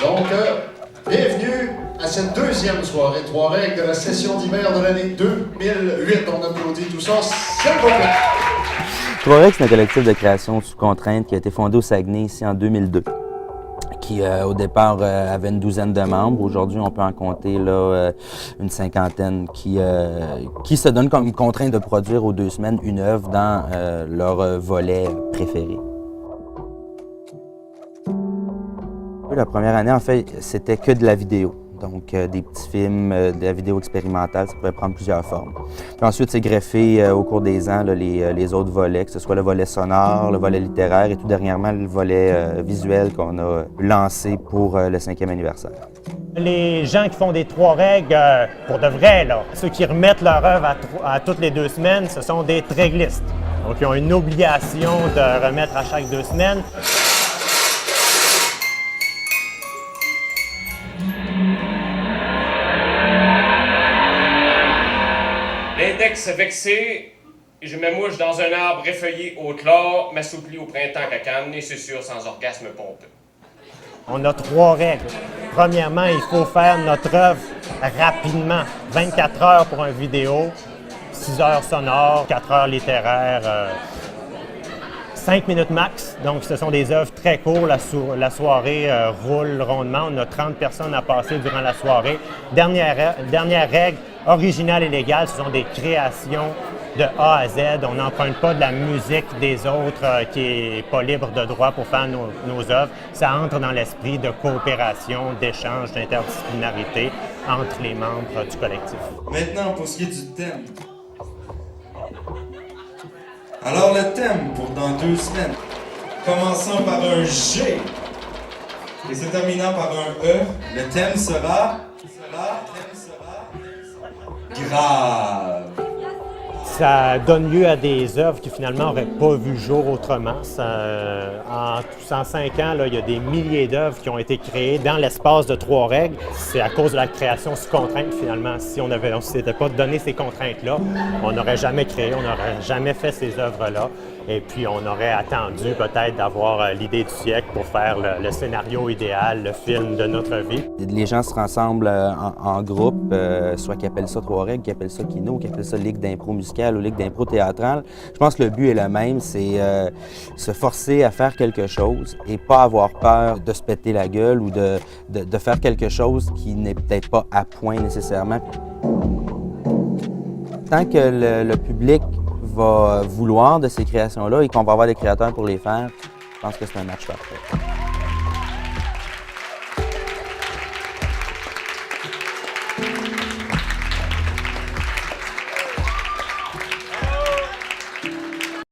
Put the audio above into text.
Donc, bienvenue à cette deuxième soirée Trois Règles de la session d'hiver de l'année 2008. On applaudit tout ça, s'il vous plaît. Trois Règles, c'est un collectif de création sous contrainte qui a été fondé au Saguenay ici en 2002. Qui au départ avait une douzaine de membres. Aujourd'hui, on peut en compter là, une cinquantaine qui se donnent comme contrainte de produire aux 2 semaines une œuvre dans leur volet préféré. La première année, en fait, c'était que de la vidéo. Donc, des petits films, de la vidéo expérimentale, ça pouvait prendre plusieurs formes. Puis ensuite, c'est greffé au cours des ans là, les autres volets, que ce soit le volet sonore, le volet littéraire et tout dernièrement le volet visuel qu'on a lancé pour le 5e anniversaire. Les gens qui font des Trois Règles, pour de vrai, là, ceux qui remettent leur œuvre à toutes les 2 semaines, ce sont des réglistes. Donc, ils ont une obligation de remettre à chaque 2 semaines. L'index vexé, je me mouche dans un arbre effeuillé au chlore, m'assouplis au printemps cacane et c'est sûr sans orgasme pompeux. On a 3 règles. Premièrement, il faut faire notre œuvre rapidement. 24 heures pour une vidéo, 6 heures sonores, 4 heures littéraires, 5 minutes max. Donc, ce sont des œuvres très courtes. La soirée roule rondement. On a 30 personnes à passer durant la soirée. Dernière règle, originale et légale, ce sont des créations de A à Z. On n'emprunte pas de la musique des autres qui n'est pas libre de droit pour faire nos œuvres. Ça entre dans l'esprit de coopération, d'échange, d'interdisciplinarité entre les membres du collectif. Maintenant, pour ce qui est du thème. Alors, le thème pour dans 2 semaines, commençant par un G et se terminant par un E, le thème sera grave. Ça donne lieu à des œuvres qui finalement n'auraient pas vu jour autrement. En 105 ans, là, il y a des milliers d'œuvres qui ont été créées dans l'espace de 3 règles. C'est à cause de la création sous contrainte finalement. Si on ne s'était pas donné ces contraintes-là, on n'aurait jamais créé, on n'aurait jamais fait ces œuvres-là. Et puis on aurait attendu peut-être d'avoir l'idée du siècle pour faire le scénario idéal, le film de notre vie. Les gens se rassemblent en groupe, soit qu'ils appellent ça Trois Règles, qu'ils appellent ça Kino, qu'ils appellent ça Ligue d'impro musicale ou Ligue d'impro théâtrale. Je pense que le but est le même, c'est se forcer à faire quelque chose et pas avoir peur de se péter la gueule ou de faire quelque chose qui n'est peut-être pas à point nécessairement. Tant que le public va vouloir de ces créations-là et qu'on va avoir des créateurs pour les faire, je pense que c'est un match parfait.